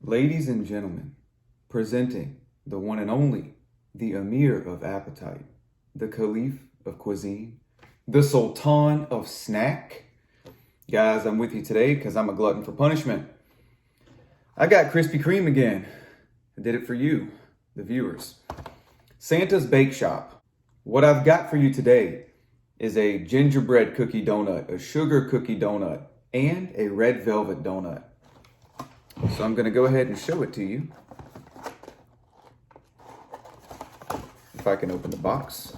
Ladies and gentlemen, presenting the one and only, the Emir of Appetite, the Caliph of Cuisine, the Sultan of Snack. Guys, I'm with you today because I'm a glutton for punishment. I got Krispy Kreme again. I did it for you, the viewers. Santa's Bake Shop. What I've got for you today is a gingerbread cookie donut, a sugar cookie donut, and a red velvet donut. So I'm going to go ahead and show it to you. If I can open the box.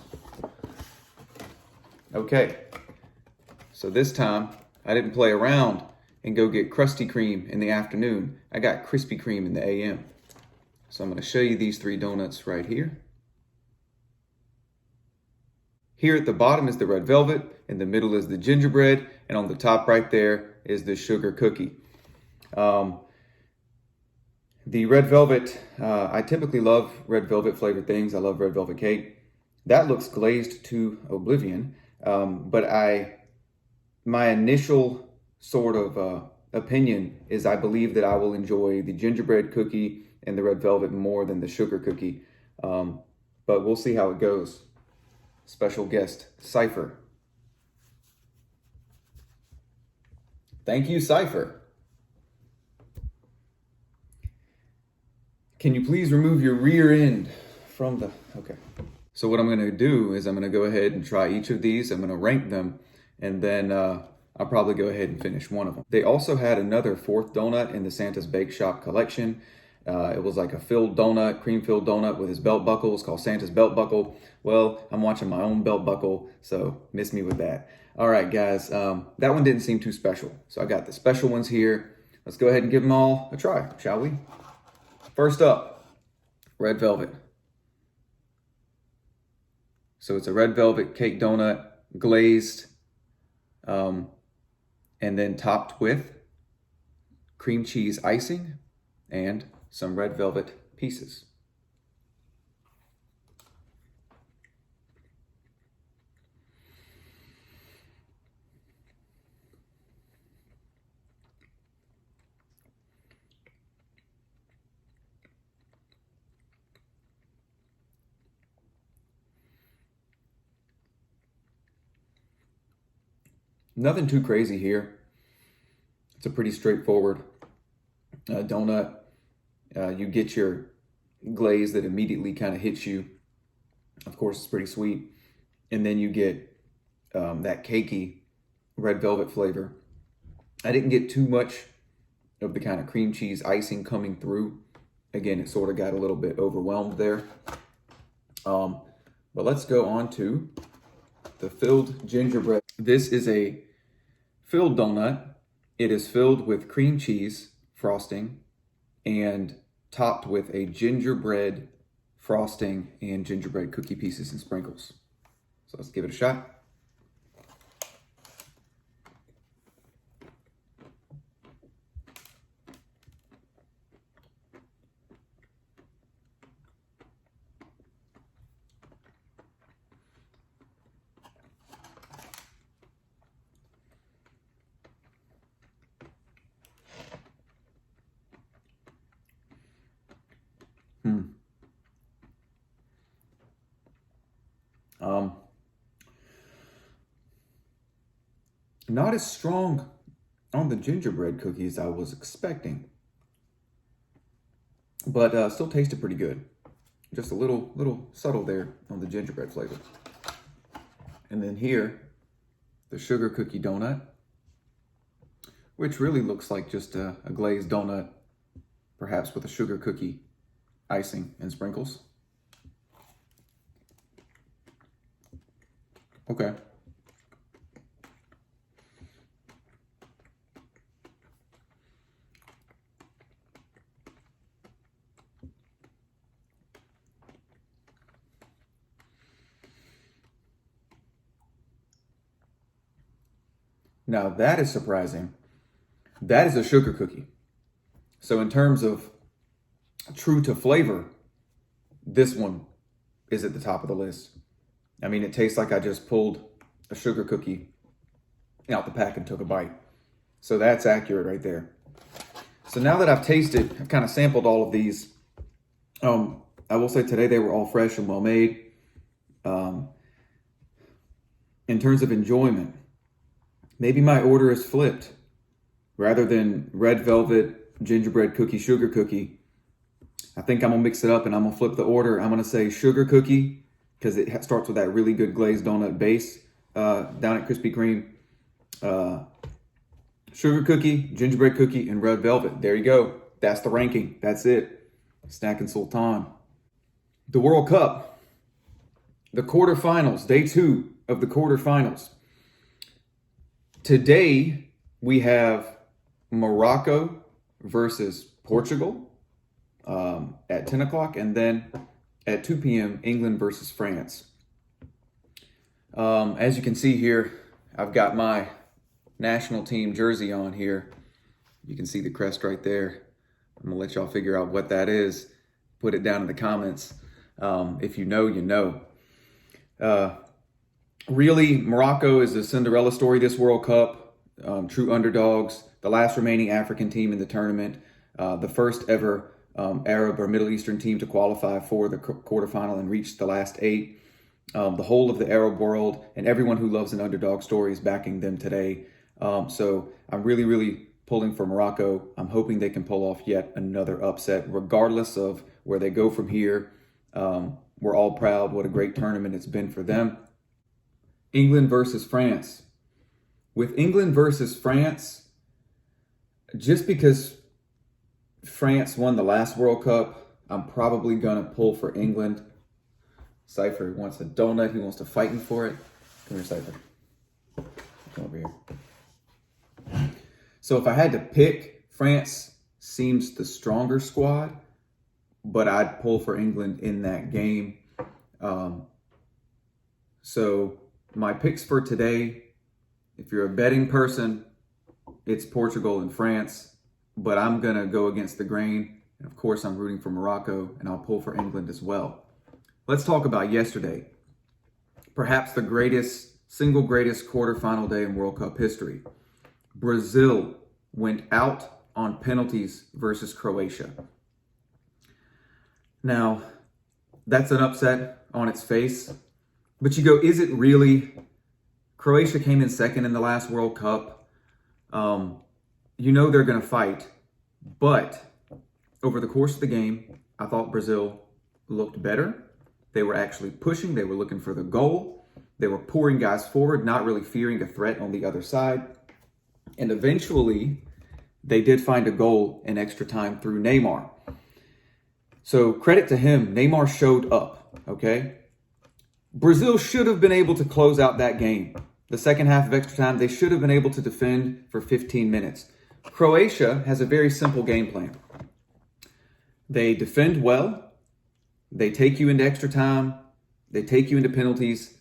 Okay. So this time, I didn't play around and go get Krusty Kreme in the afternoon. I got Krispy Kreme in the AM. So I'm going to show you these three donuts right here. Here at the bottom is the red velvet, in the middle is the gingerbread, and on the top right there is the sugar cookie. The red velvet, I typically love red velvet flavored things. I love red velvet cake. That looks glazed to oblivion, but my initial sort of opinion is I believe that I will enjoy the gingerbread cookie and the red velvet more than the sugar cookie, but we'll see how it goes. Special guest, Cypher. Thank you, Cypher. Can you please remove your rear end from the, okay. So what I'm gonna do is I'm gonna go ahead and try each of these. I'm gonna rank them, and then I'll probably go ahead and finish one of them. They also had another fourth donut in the Santa's Bake Shop collection. It was like a filled donut, cream-filled donut with his belt buckle. It's called Santa's Belt Buckle. Well, I'm watching my own belt buckle, so miss me with that. All right, guys, that one didn't seem too special. So I got the special ones here. Let's go ahead and give them all a try, shall we? First up, red velvet. So it's a red velvet cake donut, glazed, and then topped with cream cheese icing and some red velvet pieces. Nothing too crazy here. It's a pretty straightforward donut. You get your glaze that immediately kind of hits you. Of course, it's pretty sweet. And then you get that cakey red velvet flavor. I didn't get too much of the kind of cream cheese icing coming through. Again, it sort of got a little bit overwhelmed there. But let's go on to the filled gingerbread. This is a filled donut. It is filled with cream cheese frosting and topped with a gingerbread frosting and gingerbread cookie pieces and sprinkles. So let's give it a shot. Not as strong on the gingerbread cookie as I was expecting, but still tasted pretty good. Just a little subtle there on the gingerbread flavor. And then here, the sugar cookie donut, which really looks like just a glazed donut, perhaps with a sugar cookie icing and sprinkles. Okay. Now that is surprising. That is a sugar cookie. So in terms of true to flavor, this one is at the top of the list. I mean, it tastes like I just pulled a sugar cookie out the pack and took a bite. So that's accurate right there. So now that I've tasted, I've kind of sampled all of these. I will say today they were all fresh and well made. In terms of enjoyment, maybe my order is flipped. Rather than red velvet, gingerbread cookie, sugar cookie, I think I'm gonna mix it up and I'm gonna flip the order. I'm gonna say sugar cookie because it starts with that really good glazed donut base down at Krispy Kreme. Sugar cookie, gingerbread cookie, and red velvet. There you go. That's the ranking. That's it. Snacking Sultan. The World Cup. The quarterfinals. Day 2 of the quarterfinals. Today, we have Morocco versus Portugal at 10 o'clock. And then at 2 p.m., England versus France. As you can see here, I've got my national team jersey on here. You can see the crest right there. I'm gonna let y'all figure out what that is. Put it down in the comments. If you know, you know. Really, Morocco is a Cinderella story this World Cup. True underdogs. The last remaining African team in the tournament. The first ever Arab or Middle Eastern team to qualify for the quarterfinal and reach the last 8. The whole of the Arab world and everyone who loves an underdog story is backing them today. So I'm really pulling for Morocco. I'm hoping they can pull off yet another upset, regardless of where they go from here. We're all proud. What a great tournament it's been for them. England versus France. With England versus France, just because France won the last World Cup, I'm probably going to pull for England. Cypher wants a donut. He wants to fight me for it. Come here, Cypher. Come over here. So if I had to pick, France seems the stronger squad, but I'd pull for England in that game. So my picks for today, if you're a betting person, it's Portugal and France, but I'm going to go against the grain. And of course, I'm rooting for Morocco, and I'll pull for England as well. Let's talk about yesterday. Perhaps the single greatest quarterfinal day in World Cup history. Brazil went out on penalties versus Croatia. Now, that's an upset on its face. But you go, is it really? Croatia came in second in the last World Cup. You know they're going to fight. But over the course of the game, I thought Brazil looked better. They were actually pushing. They were looking for the goal. They were pouring guys forward, not really fearing a threat on the other side. And eventually, they did find a goal in extra time through Neymar. So credit to him, Neymar showed up, okay? Brazil should have been able to close out that game. The second half of extra time, they should have been able to defend for 15 minutes. Croatia has a very simple game plan. They defend well. They take you into extra time. They take you into penalties.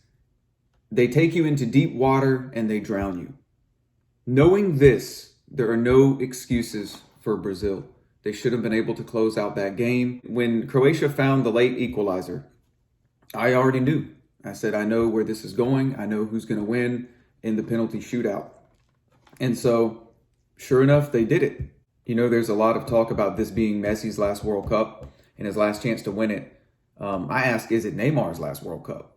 They take you into deep water and they drown you. Knowing this, there are no excuses for Brazil. They should have been able to close out that game. When Croatia found the late equalizer, I already knew. I said, I know where this is going. I know who's going to win in the penalty shootout. And so, sure enough, they did it. You know, there's a lot of talk about this being Messi's last World Cup and his last chance to win it. I ask, is it Neymar's last World Cup?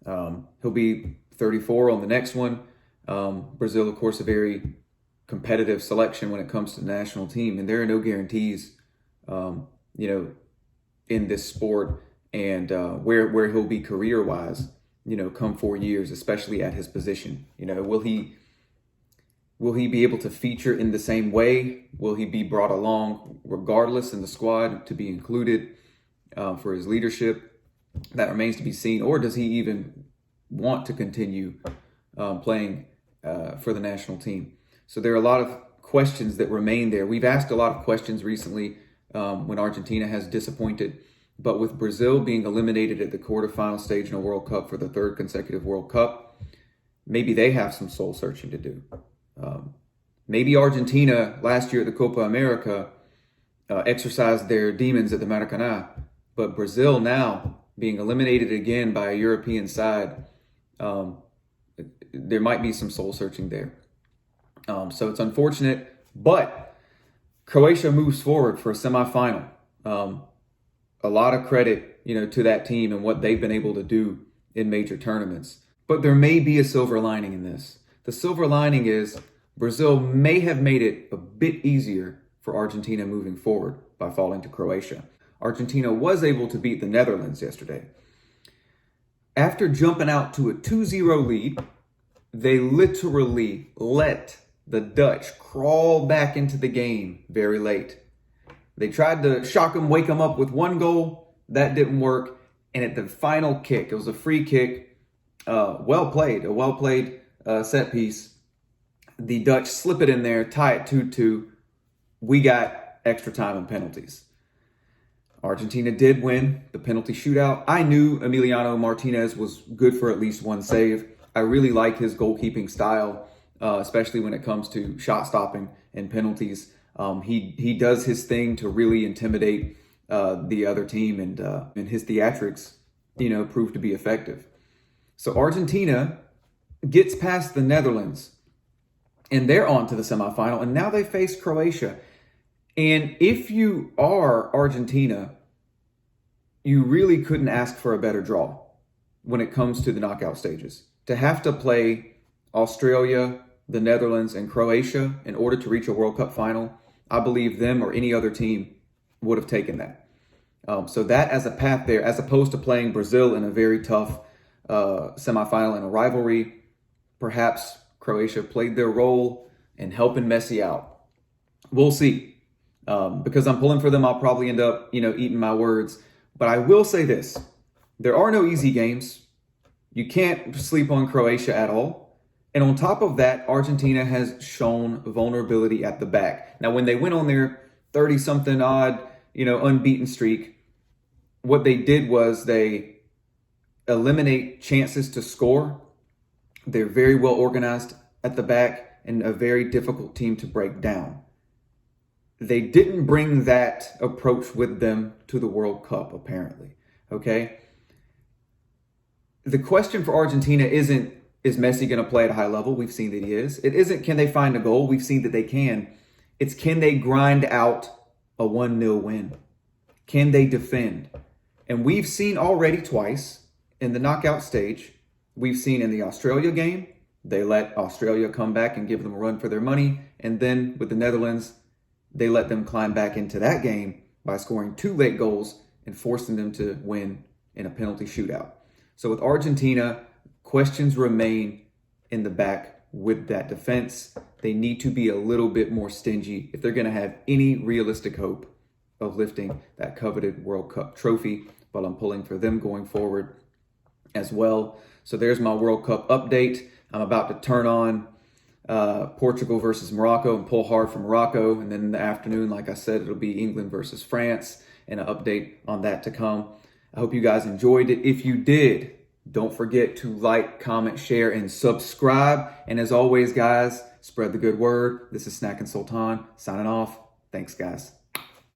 He'll be 34 on the next one. Brazil, of course, a very competitive selection when it comes to the national team. And there are no guarantees, in this sport and where he'll be career-wise, come 4 years, especially at his position. Will he be able to feature in the same way? Will he be brought along regardless in the squad to be included for his leadership? That remains to be seen. Or does he even want to continue playing for the national team? So there are a lot of questions that remain there. We've asked a lot of questions recently when Argentina has disappointed. But with Brazil being eliminated at the quarterfinal stage in a World Cup for the third consecutive World Cup, maybe they have some soul searching to do. Maybe Argentina last year at the Copa America exercised their demons at the Maracanã. But Brazil now being eliminated again by a European side, there might be some soul searching there. So it's unfortunate, but Croatia moves forward for a semifinal. A lot of credit, to that team and what they've been able to do in major tournaments. But there may be a silver lining in this. The silver lining is Brazil may have made it a bit easier for Argentina moving forward by falling to Croatia. Argentina was able to beat the Netherlands yesterday. After jumping out to a 2-0 lead, they literally let the Dutch crawl back into the game very late. They tried to shock them, wake them up with one goal. That didn't work. And at the final kick, it was a free kick, a well-played set piece. The Dutch slip it in there, tie it 2-2. We got extra time and penalties. Argentina did win the penalty shootout. I knew Emiliano Martinez was good for at least one save. I really like his goalkeeping style, especially when it comes to shot stopping and penalties. He does his thing to really intimidate the other team, and his theatrics, proved to be effective. So Argentina gets past the Netherlands, and they're on to the semifinal, and now they face Croatia. And if you are Argentina, you really couldn't ask for a better draw when it comes to the knockout stages. To have to play Australia, the Netherlands, and Croatia in order to reach a World Cup final, I believe them or any other team would have taken that. So that as a path there, as opposed to playing Brazil in a very tough semifinal in a rivalry, perhaps Croatia played their role in helping Messi out. We'll see. Because I'm pulling for them, I'll probably end up, eating my words. But I will say this. There are no easy games. You can't sleep on Croatia at all. And on top of that, Argentina has shown vulnerability at the back. Now, when they went on their 30-something odd, unbeaten streak, what they did was they eliminate chances to score. They're very well organized at the back and a very difficult team to break down. They didn't bring that approach with them to the World Cup, apparently. Okay? The question for Argentina isn't, is Messi going to play at a high level? We've seen that he is. It isn't, can they find a goal? We've seen that they can. It's, can they grind out a 1-0 win? Can they defend? And we've seen already twice in the knockout stage. We've seen in the Australia game, they let Australia come back and give them a run for their money. And then with the Netherlands, they let them climb back into that game by scoring 2 late goals and forcing them to win in a penalty shootout. So with Argentina, questions remain in the back with that defense. They need to be a little bit more stingy if they're going to have any realistic hope of lifting that coveted World Cup trophy. But I'm pulling for them going forward as well. So there's my World Cup update. I'm about to turn on Portugal versus Morocco and pull hard for Morocco. And then in the afternoon, like I said, it'll be England versus France and an update on that to come. I hope you guys enjoyed it. If you did, don't forget to like, comment, share, and subscribe. And as always, guys, spread the good word. This is Snackin' Sultan signing off. Thanks, guys.